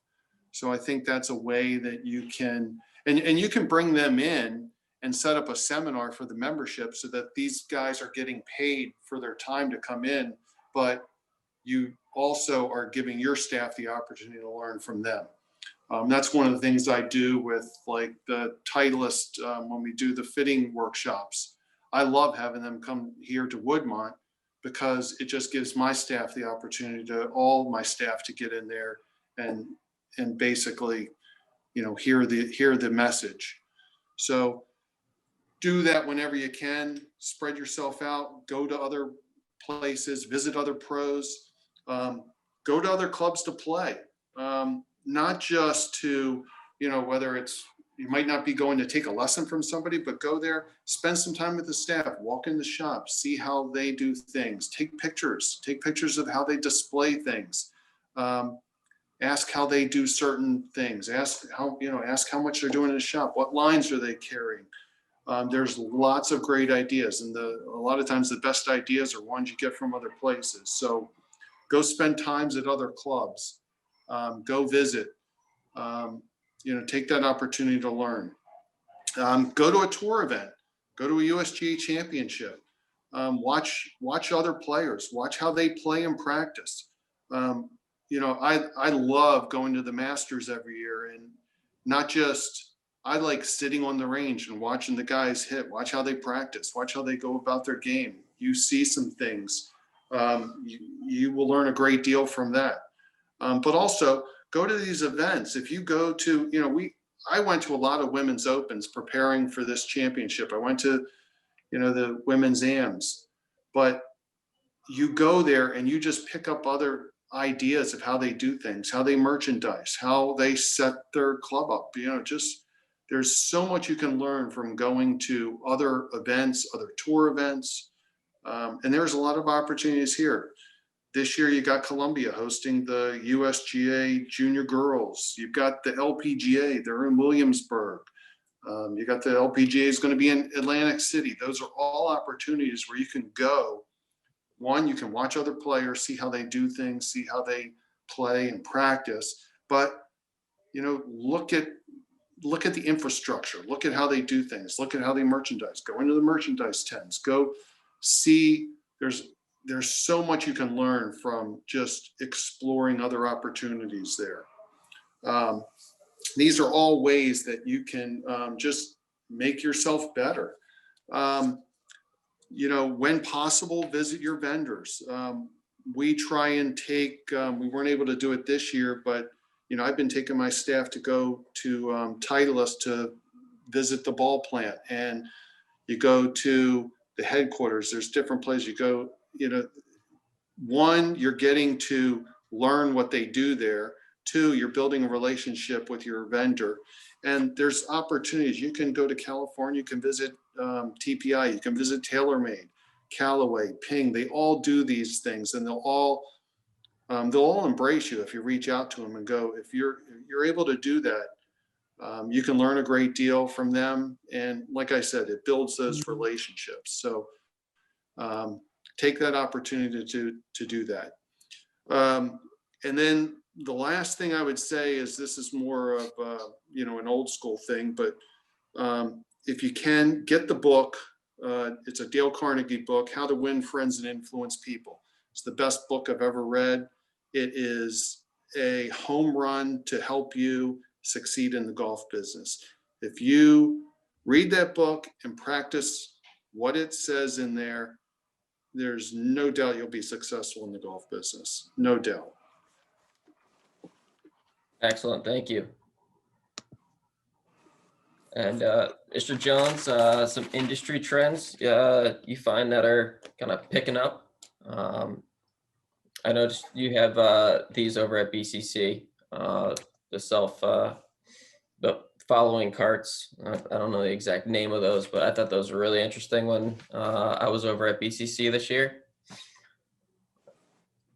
So I think that's a way that you can, and you can bring them in and set up a seminar for the membership so that these guys are getting paid for their time to come in, but you also are giving your staff the opportunity to learn from them. That's one of the things I do with like the Titleist when we do the fitting workshops. I love having them come here to Woodmont because it just gives my staff the opportunity to, all my staff, to get in there and basically, you know, hear the message. So do that whenever you can. Spread yourself out. Go to other places. Visit other pros. Go to other clubs to play. Not just to, you know, whether it's, you might not be going to take a lesson from somebody, but go there, spend some time with the staff, walk in the shop, see how they do things, take pictures of how they display things. Ask how they do certain things. Ask how much they're doing in the shop. What lines are they carrying? There's lots of great ideas, and a lot of times the best ideas are ones you get from other places. So go spend times at other clubs. Go visit. Take that opportunity to learn. Go to a tour event. Go to a USGA championship. Watch other players. Watch how they play and practice. I love going to the Masters every year, and not just, I like sitting on the range and watching the guys hit. Watch how they practice. Watch how they go about their game. You see some things. You will learn a great deal from that. But also go to these events. If you go to, I went to a lot of women's opens preparing for this championship. I went to, the women's AMs, but you go there and you just pick up other ideas of how they do things, how they merchandise, how they set their club up. There's so much you can learn from going to other events, other tour events. And there's a lot of opportunities here. This year, you got Columbia hosting the USGA Junior Girls. You've got the LPGA. They're in Williamsburg. You got the LPGA is going to be in Atlantic City. Those are all opportunities where you can go. One, you can watch other players, see how they do things, see how they play and practice. But, look at the infrastructure. Look at how they do things. Look at how they merchandise. Go into the merchandise tents. Go see. There's so much you can learn from just exploring other opportunities there. These are all ways that you can just make yourself better. When possible, visit your vendors. We try and take, we weren't able to do it this year, but, I've been taking my staff to go to Titleist to visit the ball plant, and you go to the headquarters. There's different places you go. One, you're getting to learn what they do there. Two, you're building a relationship with your vendor. And there's opportunities. You can go to California, you can visit TPI, you can visit TaylorMade, Callaway, Ping. They all do these things, and they'll all embrace you if you reach out to them and go. If you're able to do that, you can learn a great deal from them. And like I said, it builds those relationships. So take that opportunity to do that. And then the last thing I would say is, this is more of an old school thing, but if you can, get the book. It's a Dale Carnegie book, How to Win Friends and Influence People. It's the best book I've ever read. It is a home run to help you succeed in the golf business. If you read that book and practice what it says in there, there's no doubt you'll be successful in the golf business. No doubt. Excellent, thank you. And Mr. Jones, some industry trends you find that are kind of picking up. I noticed you have these over at BCC, the following carts. I don't know the exact name of those, but I thought those were really interesting when I was over at BCC this year.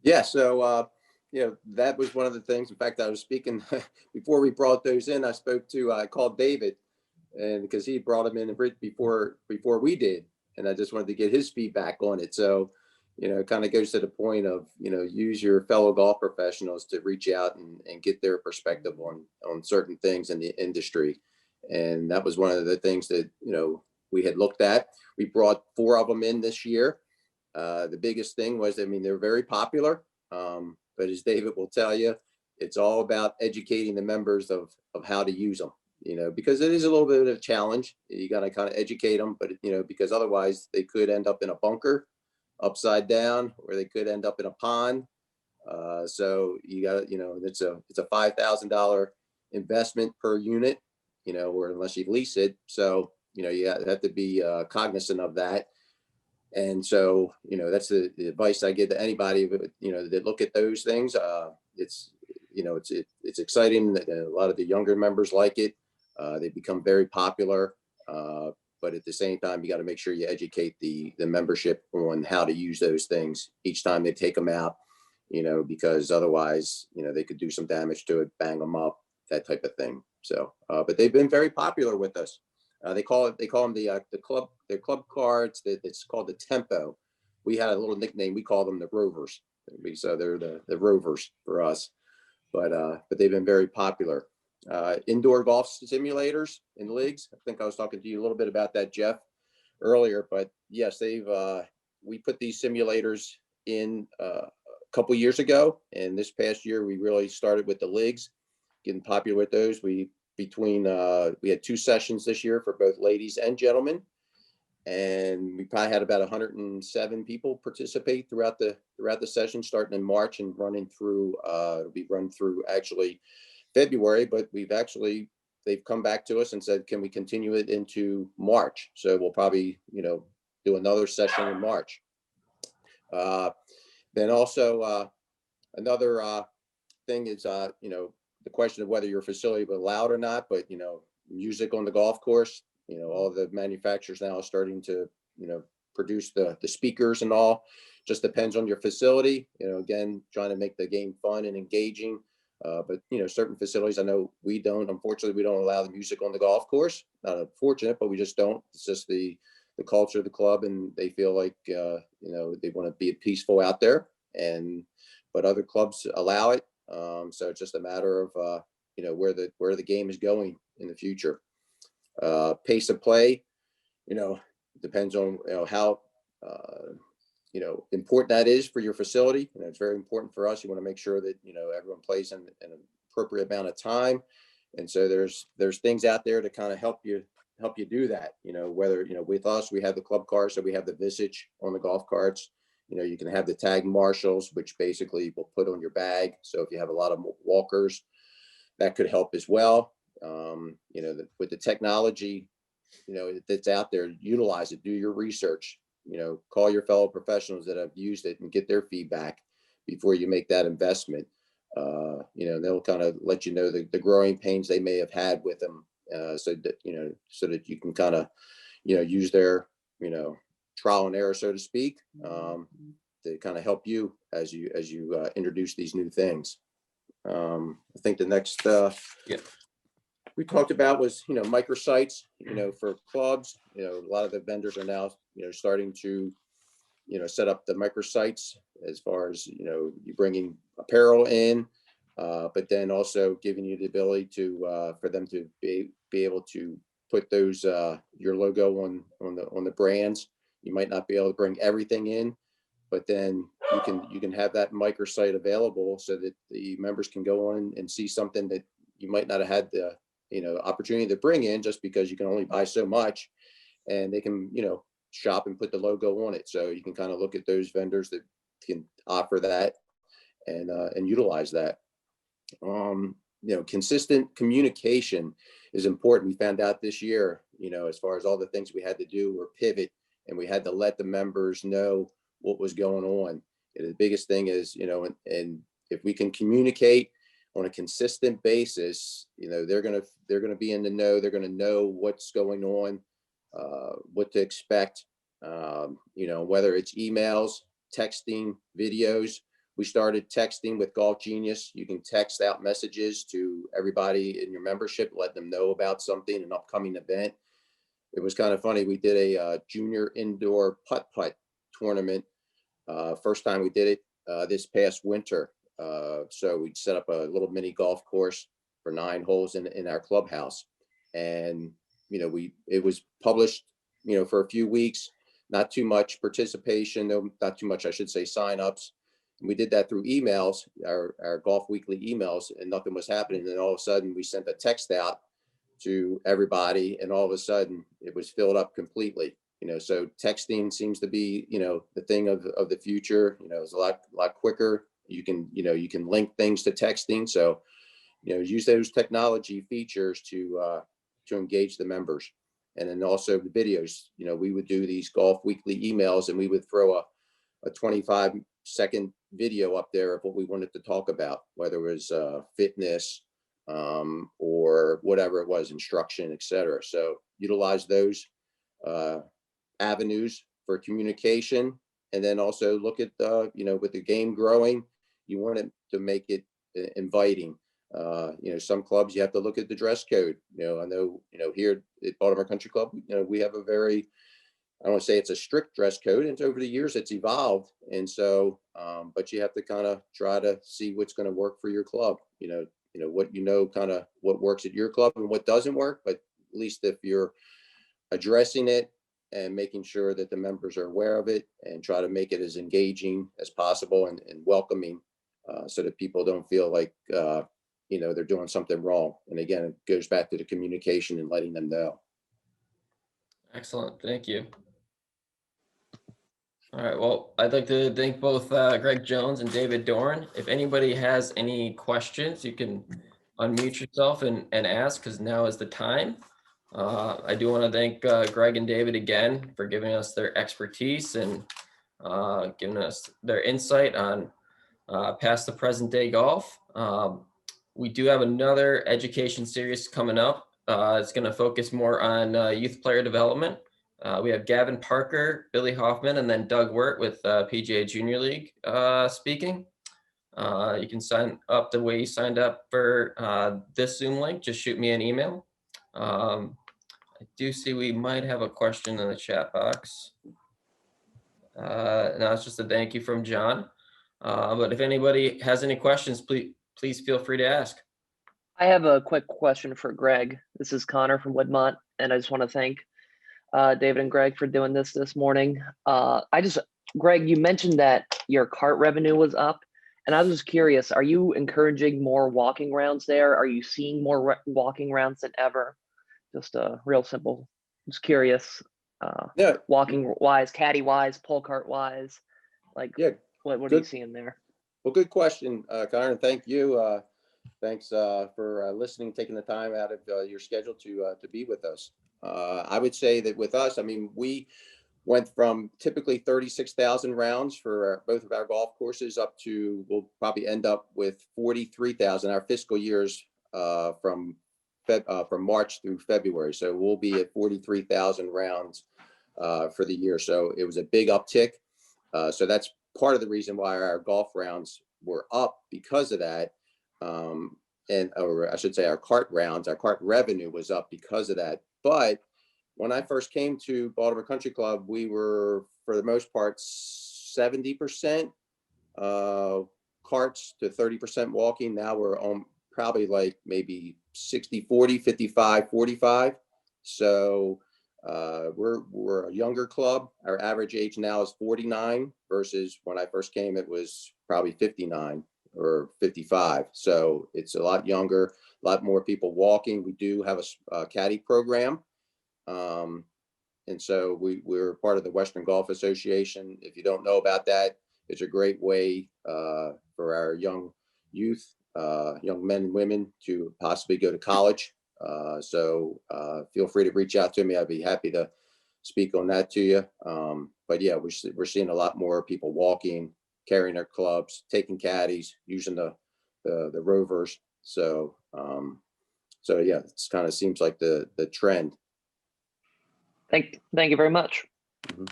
Yeah, so that was one of the things. In fact, I was speaking before we brought those in. I called David, and because he brought them in before we did, and I just wanted to get his feedback on it. So, it kind of goes to the point of, use your fellow golf professionals to reach out and get their perspective on certain things in the industry. And that was one of the things that, we had looked at. We brought 4 of them in this year. The biggest thing was, they're very popular. but as David will tell you, it's all about educating the members of how to use them, because it is a little bit of a challenge. You got to kind of educate them, but because otherwise they could end up in a bunker upside down, or they could end up in a pond. So you got to, it's a $5,000 investment per unit, or unless you lease it. So, you have to be cognizant of that. And so, that's the advice I give to anybody, that look at those things. It's exciting that a lot of the younger members like it. They become very popular. But at the same time, you got to make sure you educate the membership on how to use those things each time they take them out, because otherwise, they could do some damage to it, bang them up, that type of thing. So, but they've been very popular with us. They call them their club cards. It's called the Tempo. We had a little nickname. We call them the Rovers. So they're the Rovers for us. But they've been very popular. Indoor golf simulators in leagues. I think I was talking to you a little bit about that, Jeff, earlier. But yes, we put these simulators in a couple years ago, and this past year we really started with the leagues, getting popular with those. We had 2 sessions this year for both ladies and gentlemen, and we probably had about 107 people participate throughout the session, starting in March and running through. It'll be run through actually February, but they've come back to us and said, can we continue it into March? So we'll probably do another session in March. Then also another thing is the question of whether your facility will allow it or not, but music on the golf course, all the manufacturers now are starting to produce the speakers and all. Just depends on your facility, again, trying to make the game fun and engaging. But certain facilities, I know unfortunately we don't allow the music on the golf course. Not unfortunate, but we just don't. It's just the culture of the club, and they feel like they want to be peaceful out there, but other clubs allow it. So it's just a matter of where the game is going in the future. Pace of play, depends on how important that is for your facility. It's very important for us. You want to make sure that everyone plays in an appropriate amount of time, and so there's things out there to kind of help you do that. Whether with us, we have the club cars, so we have the visage on the golf carts. You can have the tag marshals, which basically will put on your bag. So if you have a lot of walkers, that could help as well. With the technology, that's out there, utilize it, do your research, call your fellow professionals that have used it and get their feedback before you make that investment. They'll kind of let you know the growing pains they may have had with them, so that you can kind of, use their, trial and error, so to speak, to kind of help you as you introduce these new things. I think the next we talked about was microsites, for clubs. A lot of the vendors are now starting to set up the microsites as far as you bringing apparel in, but then also giving you the ability to for them to be able to put those your logo on the brands. You might not be able to bring everything in, but then you can have that microsite available so that the members can go on and see something that you might not have had the opportunity to bring in, just because you can only buy so much, and they can shop and put the logo on it. So you can kind of look at those vendors that can offer that and utilize that. Consistent communication is important. We found out this year, as far as all the things we had to do or pivot, and we had to let the members know what was going on. And the biggest thing is, and if we can communicate on a consistent basis, they're going to be in the know. They're going to know what's going on, what to expect, whether it's emails, texting, videos. We started texting with Golf Genius. You can text out messages to everybody in your membership, let them know about something, an upcoming event. It was kind of funny. We did a junior indoor putt-putt tournament. First time we did it this past winter. So we set up a little mini golf course for 9 holes in our clubhouse. And, it was published, for a few weeks, not too much participation, no, not too much, I should say, signups. We did that through emails, our golf weekly emails, and nothing was happening. And then all of a sudden we sent a text out to everybody, and all of a sudden it was filled up completely. So texting seems to be, the thing of the future. It's a lot quicker. You can link things to texting. So, use those technology features to engage the members. And then also the videos, we would do these golf weekly emails, and we would throw a 25-second video up there of what we wanted to talk about, whether it was fitness, or whatever it was, instruction, etc. So utilize those avenues for communication, and then also look at with the game growing, you want it to make it inviting. Some clubs you have to look at the dress code. I know here at Baltimore Country Club, we have a very, I don't want to say it's a strict dress code, and over the years it's evolved. And so, but you have to kind of try to see what's going to work for your club. Kind of what works at your club and what doesn't work. But at least if you're addressing it and making sure that the members are aware of it, and try to make it as engaging as possible and welcoming, so that people don't feel like they're doing something wrong. And again, it goes back to the communication and letting them know. Excellent. Thank you. All right. Well, I'd like to thank both Greg Jones and David Dorn. If anybody has any questions, you can unmute yourself and ask, because now is the time. I do want to thank Greg and David again for giving us their expertise and giving us their insight on past the present day golf. We do have another education series coming up. It's going to focus more on youth player development. We have Gavin Parker, Billy Hoffman, and then Doug Wirt with PGA Junior League speaking. You can sign up the way you signed up for this Zoom link. Just shoot me an email. I do see we might have a question in the chat box. No, it's just a thank you from John. But if anybody has any questions, please feel free to ask. I have a quick question for Greg. This is Connor from Woodmont, and I just want to thank David and Greg for doing this morning. Greg, you mentioned that your cart revenue was up, and I was just curious, are you encouraging more walking rounds there? Are you seeing more walking rounds than ever? Just real simple. Just curious, Yeah. walking wise, caddy wise, pull cart wise, what are you seeing there? Well, good question, Connor, and thank you. Thanks for listening, taking the time out of your schedule to be with us. I would say that with us, we went from typically 36,000 rounds for both of our golf courses up to, we'll probably end up with 43,000. Our fiscal years from March through February. So we'll be at 43,000 rounds for the year. So it was a big uptick. So that's part of the reason why our golf rounds were up, because of that. Or I should say our cart revenue was up because of that. But when I first came to Baltimore Country Club, we were, for the most part, 70% carts to 30% walking. Now we're on probably like maybe 60-40, 55-45. So we're a younger club. Our average age now is 49 versus when I first came, it was probably 59 or 55. So it's a lot younger, a lot more people walking. We do have a caddy program. And so we're part of the Western Golf Association. If you don't know about that, it's a great way for our young youth, young men and women to possibly go to college. So feel free to reach out to me. I'd be happy to speak on that to you. But yeah, we're seeing a lot more people walking, carrying their clubs, taking caddies, using the rovers. So yeah, it's kind of seems like the trend. Thank you very much. Mm-hmm.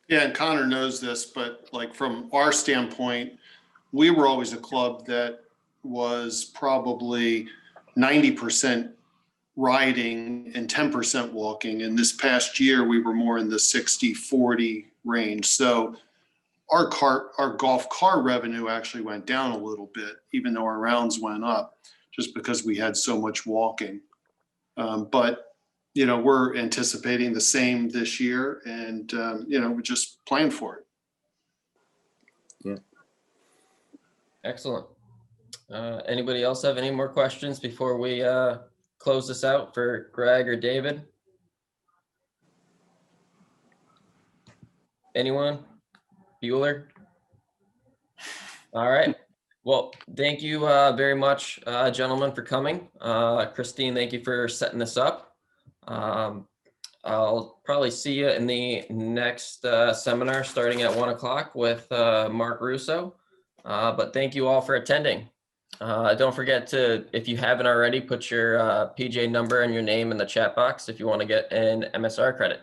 Yeah, and Connor knows this, but like from our standpoint, we were always a club that was probably 90% riding and 10% walking. And this past year, we were more in the 60-40 range. So our golf car revenue actually went down a little bit, even though our rounds went up, just because we had so much walking. But we're anticipating the same this year, and we just plan for it. Yeah. Excellent. Anybody else have any more questions before we close this out for Greg or David? Anyone? Bueller? All right. Well, thank you very much, gentlemen, for coming. Christine, thank you for setting this up. I'll probably see you in the next seminar starting at 1 o'clock with Mark Russo. But thank you all for attending. Don't forget to, if you haven't already, put your PJ number and your name in the chat box if you want to get an MSR credit.